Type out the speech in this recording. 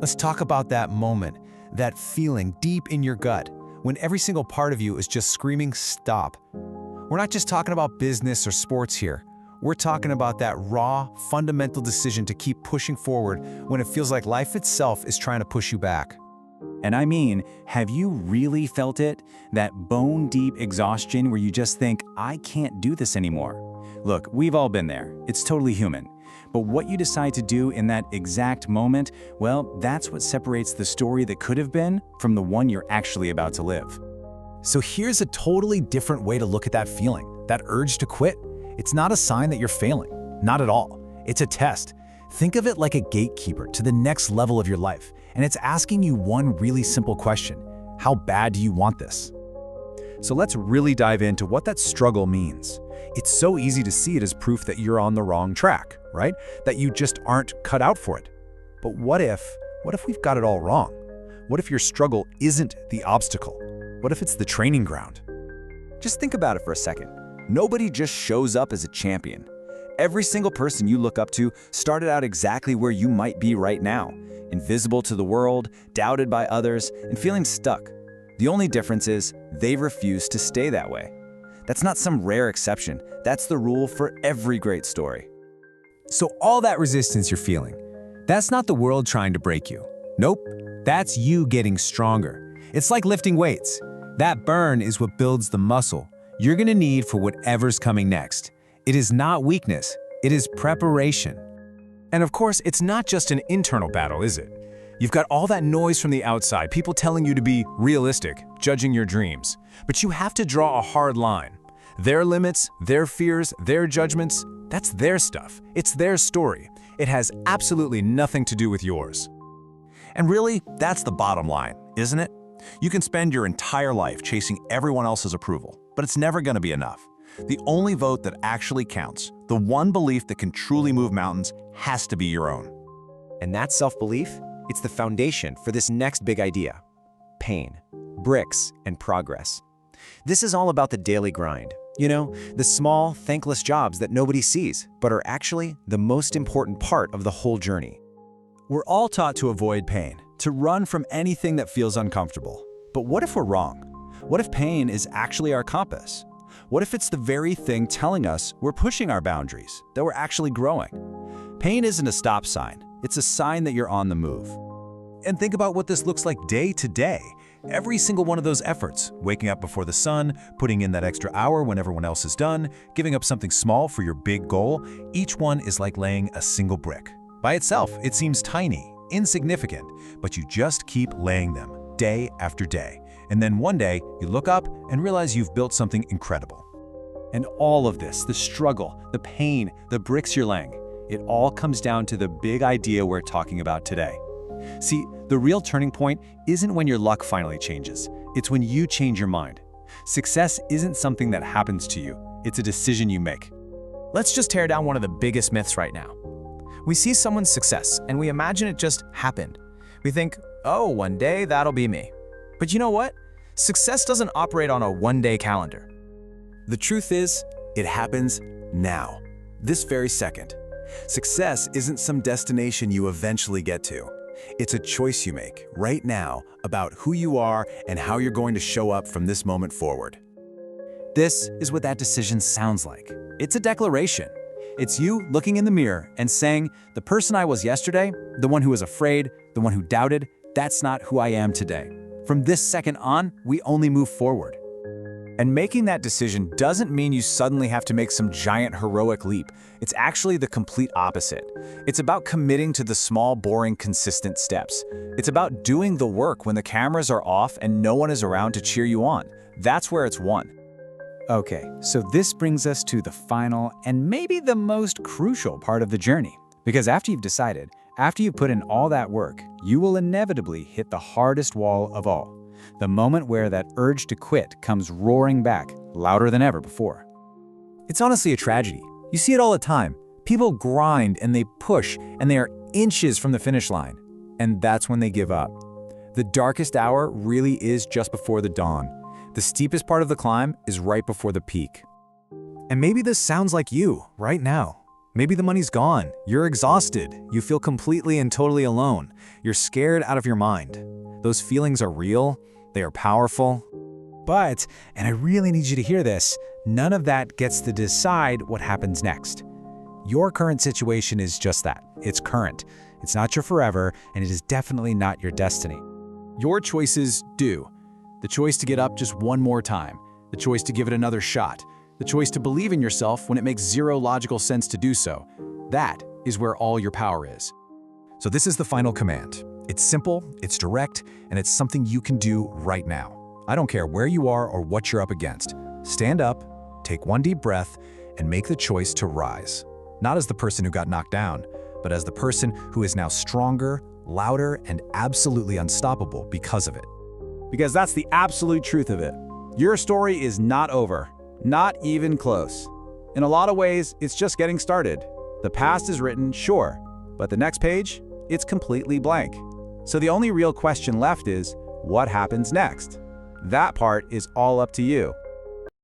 Let's talk about that moment, that feeling deep in your gut, when every single part of you is just screaming, stop. We're not just talking about business or sports here. We're talking about that raw, fundamental decision to keep pushing forward when it feels like life itself is trying to push you back. And I mean, have you really felt it? That bone-deep exhaustion where you just think, I can't do this anymore. Look, we've all been there. It's totally human. But what you decide to do in that exact moment, well, that's what separates the story that could have been from the one you're actually about to live. So here's a totally different way to look at that feeling, that urge to quit. It's not a sign that you're failing, not at all. It's a test. Think of it like a gatekeeper to the next level of your life, and it's asking you one really simple question: how bad do you want this? So let's really dive into what that struggle means. It's so easy to see it as proof that you're on the wrong track, right? That you just aren't cut out for it. But what if we've got it all wrong? What if your struggle isn't the obstacle? What if it's the training ground? Just think about it for a second. Nobody just shows up as a champion. Every single person you look up to started out exactly where you might be right now, invisible to the world, doubted by others, and feeling stuck. The only difference is they refuse to stay that way. That's not some rare exception. That's the rule for every great story. So all that resistance you're feeling, that's not the world trying to break you. Nope, that's you getting stronger. It's like lifting weights. That burn is what builds the muscle you're gonna need for whatever's coming next. It is not weakness, it is preparation. And of course, it's not just an internal battle, is it? You've got all that noise from the outside, people telling you to be realistic, judging your dreams. But you have to draw a hard line. Their limits, their fears, their judgments, that's their stuff. It's their story. It has absolutely nothing to do with yours. And really, that's the bottom line, isn't it? You can spend your entire life chasing everyone else's approval, but it's never going to be enough. The only vote that actually counts, the one belief that can truly move mountains, has to be your own. And that self-belief, it's the foundation for this next big idea: pain, bricks, and progress. This is all about the daily grind. You know, the small, thankless jobs that nobody sees, but are actually the most important part of the whole journey. We're all taught to avoid pain, to run from anything that feels uncomfortable. But what if we're wrong? What if pain is actually our compass? What if it's the very thing telling us we're pushing our boundaries, that we're actually growing? Pain isn't a stop sign, it's a sign that you're on the move. And think about what this looks like day to day. Every single one of those efforts, waking up before the sun, putting in that extra hour when everyone else is done, giving up something small for your big goal, each one is like laying a single brick. By itself, it seems tiny, insignificant, but you just keep laying them day after day. And then one day, you look up and realize you've built something incredible. And all of this, the struggle, the pain, the bricks you're laying, it all comes down to the big idea we're talking about today. See, the real turning point isn't when your luck finally changes. It's when you change your mind. Success isn't something that happens to you. It's a decision you make. Let's just tear down one of the biggest myths right now. We see someone's success and we imagine it just happened. We think, oh, one day that'll be me. But you know what? Success doesn't operate on a one-day calendar. The truth is, it happens now, this very second. Success isn't some destination you eventually get to. It's a choice you make right now about who you are and how you're going to show up from this moment forward. This is what that decision sounds like. It's a declaration. It's you looking in the mirror and saying, the person I was yesterday, the one who was afraid, the one who doubted, that's not who I am today. From this second on, we only move forward. And making that decision doesn't mean you suddenly have to make some giant heroic leap. It's actually the complete opposite. It's about committing to the small, boring, consistent steps. It's about doing the work when the cameras are off and no one is around to cheer you on. That's where it's won. Okay, so this brings us to the final and maybe the most crucial part of the journey. Because after you've decided, after you put in all that work, you will inevitably hit the hardest wall of all. The moment where that urge to quit comes roaring back, louder than ever before. It's honestly a tragedy. You see it all the time. People grind and they push and they are inches from the finish line. And that's when they give up. The darkest hour really is just before the dawn. The steepest part of the climb is right before the peak. And maybe this sounds like you right now. Maybe the money's gone. You're exhausted. You feel completely and totally alone. You're scared out of your mind. Those feelings are real. They are powerful. But, and I really need you to hear this, none of that gets to decide what happens next. Your current situation is just that. It's current. It's not your forever, and it is definitely not your destiny. Your choices do. The choice to get up just one more time. The choice to give it another shot. The choice to believe in yourself when it makes zero logical sense to do so. That is where all your power is. So this is the final command. It's simple, it's direct, and it's something you can do right now. I don't care where you are or what you're up against. Stand up, take one deep breath, and make the choice to rise. Not as the person who got knocked down, but as the person who is now stronger, louder, and absolutely unstoppable because of it. Because that's the absolute truth of it. Your story is not over, not even close. In a lot of ways, it's just getting started. The past is written, sure, but the next page, it's completely blank. So the only real question left is, what happens next? That part is all up to you.